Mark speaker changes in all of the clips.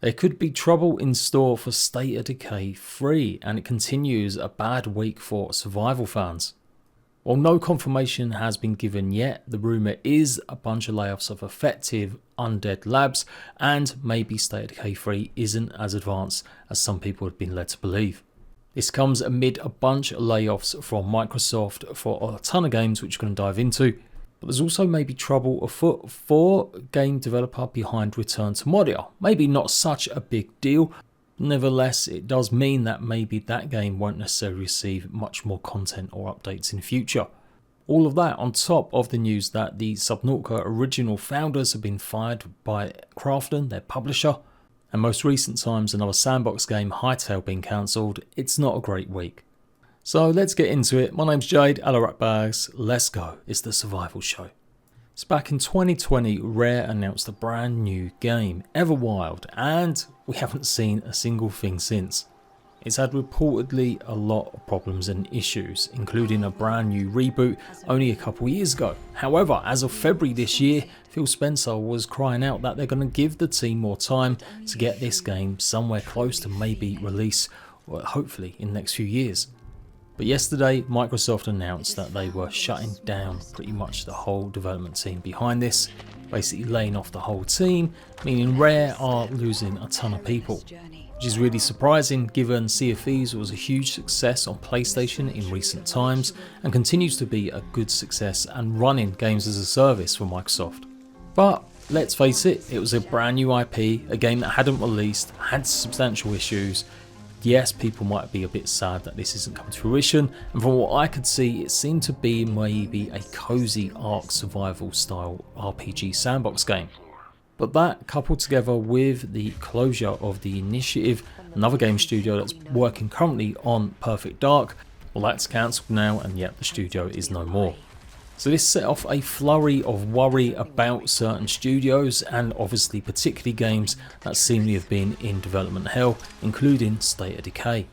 Speaker 1: There could be trouble in store for State of Decay 3, and it continues a bad week for survival fans. While no confirmation has been given yet, the rumour is a bunch of layoffs of effective Undead labs, and maybe State of Decay 3 isn't as advanced as some people have been led to believe. This comes amid a bunch of layoffs from Microsoft for a ton of games which we're going to dive into, but there's also maybe trouble afoot for game developer behind Return to Moria. Maybe not such a big deal. Nevertheless, it does mean that maybe that game won't necessarily receive much more content or updates in future. All of that on top of the news that the Subnautica original founders have been fired by Krafton, their publisher, and most recent times another sandbox game, Hytale, being cancelled. It's not a great week. So let's get into it. My name's Jade, hello RATBAGGERS, let's go. It's the survival show. So back in 2020, Rare announced a brand new game, Everwild, and we haven't seen a single thing since. It's had reportedly a lot of problems and issues, including a brand new reboot only a couple years ago. However, as of February this year, Phil Spencer was crying out that they're going to give the team more time to get this game somewhere close to maybe release, or hopefully in the next few years. But yesterday, Microsoft announced that they were shutting down pretty much the whole development team behind this, basically laying off the whole team, meaning Rare are losing a ton of people. Which is really surprising given Sea of Thieves was a huge success on PlayStation in recent times and continues to be a good success and running games as a service for Microsoft. But let's face it, it was a brand new IP, a game that hadn't released, had substantial issues. Yes, people might be a bit sad that this isn't coming to fruition, and from what I could see, it seemed to be maybe a cozy Ark survival style RPG sandbox game. But that, coupled together with the closure of the Initiative, another game studio that's working currently on Perfect Dark, well, that's cancelled now, and yet the studio is no more. So this set off a flurry of worry about certain studios, and obviously particularly games that seemingly have been in development hell, including State of Decay.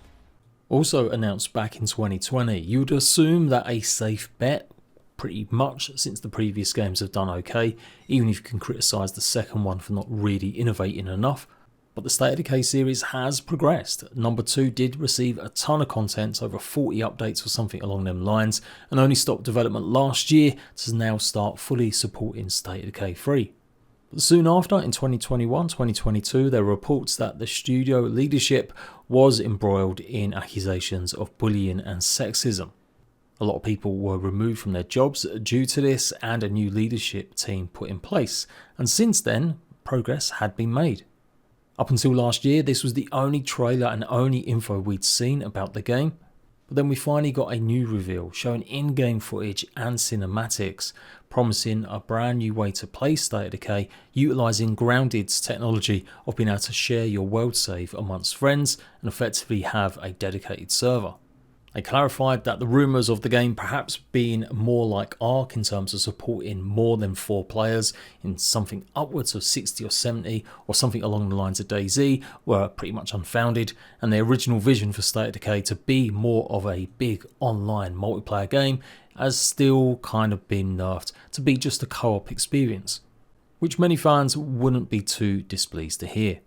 Speaker 1: Also announced back in 2020, you would assume that a safe bet, pretty much since the previous games have done okay, even if you can criticise the second one for not really innovating enough. But the State of Decay series has progressed. Number 2 did receive a ton of content, over 40 updates or something along them lines, and only stopped development last year to now start fully supporting State of Decay 3. But soon after, in 2021-2022, there were reports that the studio leadership was embroiled in accusations of bullying and sexism. A lot of people were removed from their jobs due to this, and a new leadership team put in place, and since then, progress had been made. Up until last year, this was the only trailer and only info we'd seen about the game, but then we finally got a new reveal showing in-game footage and cinematics, promising a brand new way to play State of Decay, utilising Grounded's technology of being able to share your world save amongst friends and effectively have a dedicated server. They clarified that the rumours of the game perhaps being more like Ark in terms of supporting more than 4 players in something upwards of 60 or 70 or something along the lines of DayZ were pretty much unfounded, and the original vision for State of Decay to be more of a big online multiplayer game has still kind of been nerfed to be just a co-op experience, which many fans wouldn't be too displeased to hear.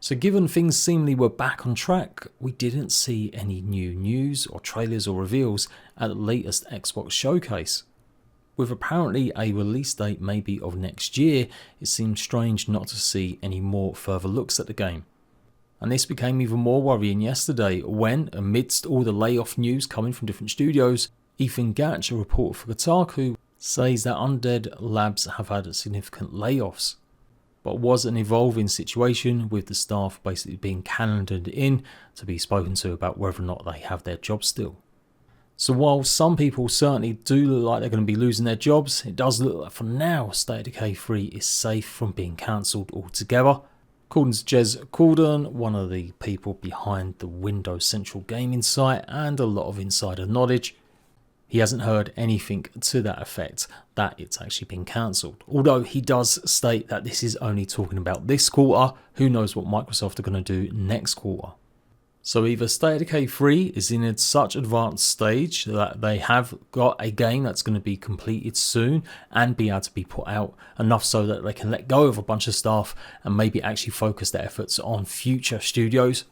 Speaker 1: So given things seemingly were back on track, we didn't see any new news or trailers or reveals at the latest Xbox showcase. With apparently a release date maybe of next year, it seemed strange not to see any more further looks at the game. And this became even more worrying yesterday when, amidst all the layoff news coming from different studios, Ethan Gatch, a reporter for Kotaku, says that Undead Labs have had significant layoffs. But was an evolving situation with the staff basically being calendared in to be spoken to about whether or not they have their jobs still. So while some people certainly do look like they're going to be losing their jobs, it does look like for now State of Decay 3 is safe from being cancelled altogether. According to Jez Corden, one of the people behind the Windows Central gaming site and a lot of insider knowledge, he hasn't heard anything to that effect that it's actually been cancelled. Although he does state that this is only talking about this quarter, who knows what Microsoft are going to do next quarter. So either State of Decay 3 is in such advanced stage that they have got a game that's going to be completed soon and be able to be put out, enough so that they can let go of a bunch of stuff and maybe actually focus their efforts on future studios,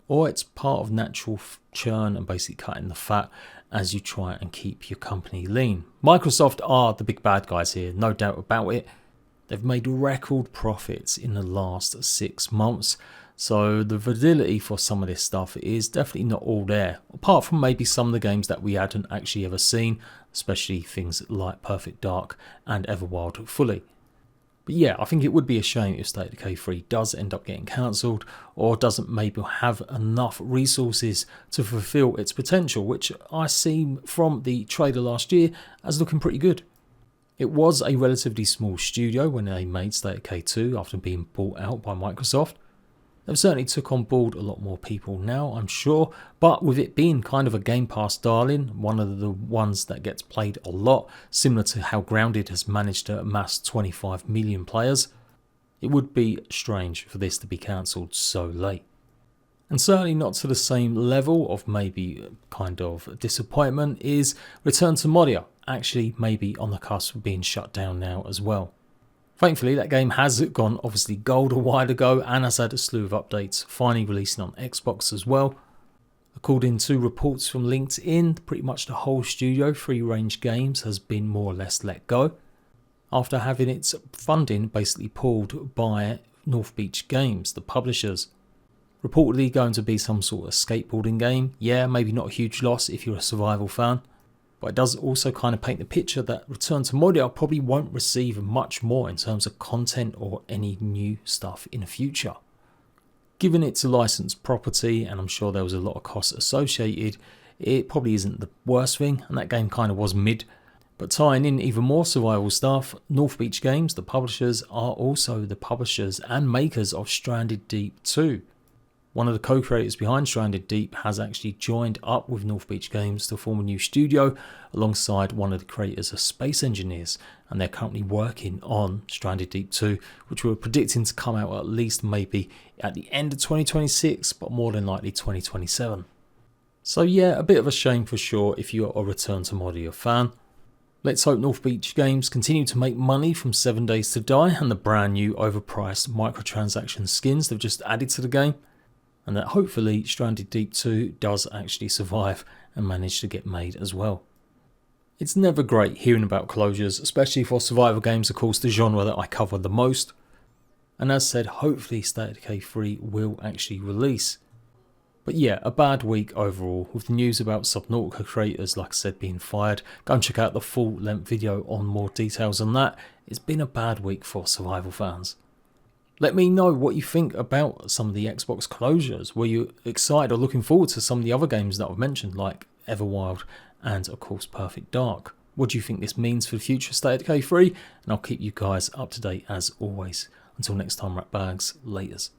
Speaker 1: or it's part of natural churn and basically cutting the fat as you try and keep your company lean. Microsoft are the big bad guys here, no doubt about it. They've made record profits in the last 6 months. So the validity for some of this stuff is definitely not all there, apart from maybe some of the games that we hadn't actually ever seen, especially things like Perfect Dark and Everwild fully. But yeah, I think it would be a shame if State of Decay 3 does end up getting cancelled, or doesn't maybe have enough resources to fulfill its potential, which I see from the trailer last year as looking pretty good. It was a relatively small studio when they made State of Decay 2 after being bought out by Microsoft. They've certainly took on board a lot more people now, I'm sure, but with it being kind of a Game Pass darling, one of the ones that gets played a lot, similar to how Grounded has managed to amass 25 million players, it would be strange for this to be cancelled so late. And certainly not to the same level of maybe kind of disappointment is Return to Moria, actually maybe on the cusp of being shut down now as well. Thankfully, that game has gone obviously gold a while ago and has had a slew of updates, finally releasing on Xbox as well. According to reports from LinkedIn, pretty much the whole studio, Free Range Games, has been more or less let go after having its funding basically pulled by North Beach Games, the publishers. Reportedly going to be some sort of skateboarding game. Yeah, maybe not a huge loss if you're a survival fan. But it does also kind of paint the picture that Return to Moria probably won't receive much more in terms of content or any new stuff in the future. Given it's a licensed property, and I'm sure there was a lot of costs associated, it probably isn't the worst thing, and that game kind of was mid. But tying in even more survival stuff, North Beach Games, the publishers, are also the publishers and makers of Stranded Deep 2. One of the co-creators behind Stranded Deep has actually joined up with North Beach Games to form a new studio alongside one of the creators of Space Engineers, and they're currently working on Stranded Deep 2, which we're predicting to come out at least maybe at the end of 2026, but more than likely 2027. So yeah, a bit of a shame for sure if you're a Return to Moria fan. Let's hope North Beach Games continue to make money from 7 Days to Die and the brand new overpriced microtransaction skins they've just added to the game, and that hopefully Stranded Deep 2 does actually survive and manage to get made as well. It's never great hearing about closures, especially for survival games, of course, the genre that I cover the most. And as said, hopefully State of Decay 3 will actually release. But yeah, a bad week overall, with the news about Subnautica creators, like I said, being fired. Go and check out the full length video on more details on that. It's been a bad week for survival fans. Let me know what you think about some of the Xbox closures. Were you excited or looking forward to some of the other games that I've mentioned, like Everwild and of course Perfect Dark? What do you think this means for the future State of Decay 3? And I'll keep you guys up to date as always. Until next time, Ratbags, laters.